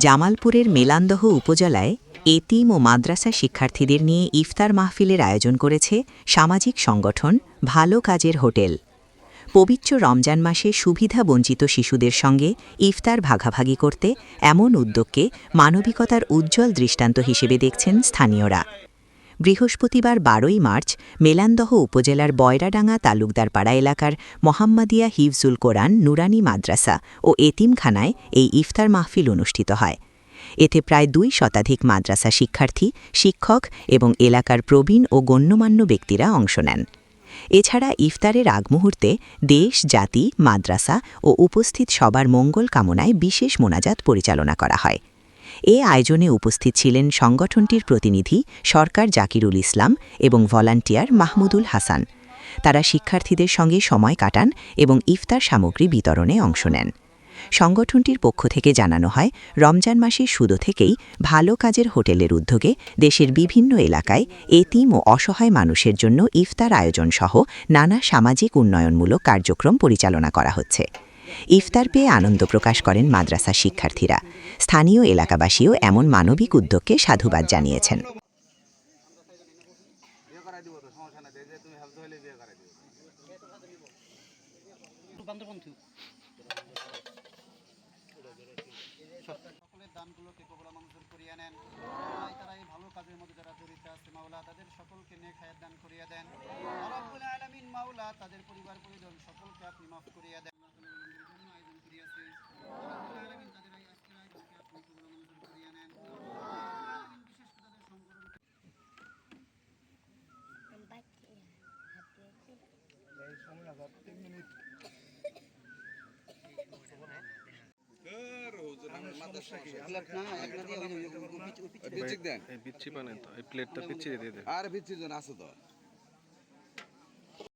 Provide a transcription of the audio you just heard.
জামালপুরের মেলান্দহ উপজেলায় এতিম ও মাদ্রাসা শিক্ষার্থীদের নিয়ে ইফতার মাহফিলের আয়োজন করেছে সামাজিক সংগঠন ভালো কাজের হোটেল। পবিত্র রমজান মাসে সুবিধাবঞ্চিত শিশুদের সঙ্গে ইফতার ভাগাভাগি করতে এমন উদ্যোগকে মানবিকতার উজ্জ্বল দৃষ্টান্ত হিসেবে দেখছেন স্থানীয়রা। বৃহস্পতিবার ১২ই মার্চ মেলান্দহ উপজেলার বয়রাডাঙ্গা তালুকদারপাড়া এলাকার মোহাম্মদিয়া হিফজুল কোরআন নুরানি মাদ্রাসা ও এতিমখানায় এই ইফতার মাহফিল অনুষ্ঠিত হয়। এতে প্রায় ২ শতাধিক মাদ্রাসা শিক্ষার্থী, শিক্ষক এবং এলাকার প্রবীণ ও গণ্যমান্য ব্যক্তিরা অংশ নেন। এছাড়া ইফতারের আগ মুহূর্তে দেশ, জাতি, মাদ্রাসা ও উপস্থিত সবার মঙ্গল কামনায় বিশেষ মোনাজাত পরিচালনা করা হয়। এ আয়োজনে উপস্থিত ছিলেন সংগঠনটির প্রতিনিধি সরকার জাকিরুল ইসলাম এবং ভলান্টিয়ার মাহমুদুল হাসান। তারা শিক্ষার্থীদের সঙ্গে সময় কাটান এবং ইফতার সামগ্রী বিতরণে অংশ নেন। সংগঠনটির পক্ষ থেকে জানানো হয়, রমজান মাসের শুরু থেকেই ভালো কাজের হোটেলের উদ্যোগে দেশের বিভিন্ন এলাকায় এতিম ও অসহায় মানুষের জন্য ইফতার আয়োজন সহ নানা সামাজিক উন্নয়নমূলক কার্যক্রম পরিচালনা করা হচ্ছে। ইফতার পেয়ে আনন্দ প্রকাশ করেন মাদ্রাসা শিক্ষার্থীরা। স্থানীয় এলাকাবাসীও এমন মানবিক উদ্যোগকে সাধুবাদ জানিয়েছেন। সকলের দানগুলোকে কবুল মঞ্জুর করিয়া নেন। তারা এই ভালো কাজের মধ্যে যারা জড়িত আছে মাওলা তাদের সকলকে নেক হায়াত দান করিয়া দেন। রব্বুল আলামিন মাওলা তাদের পরিবার পরিজন সকলকে আপনি মাফ করিয়া দেন। আয়োজন করিয়াছে রব্বুল আলামিন তাদের এই আজকের আয়োজনকে আপনি কবুল মঞ্জুর করিয়া নেন। আলামিন বিশেষ করে তাদের সংগঠন এই সময় আবার 3 মিনিট আর বিচ্ছি জন আছে তো।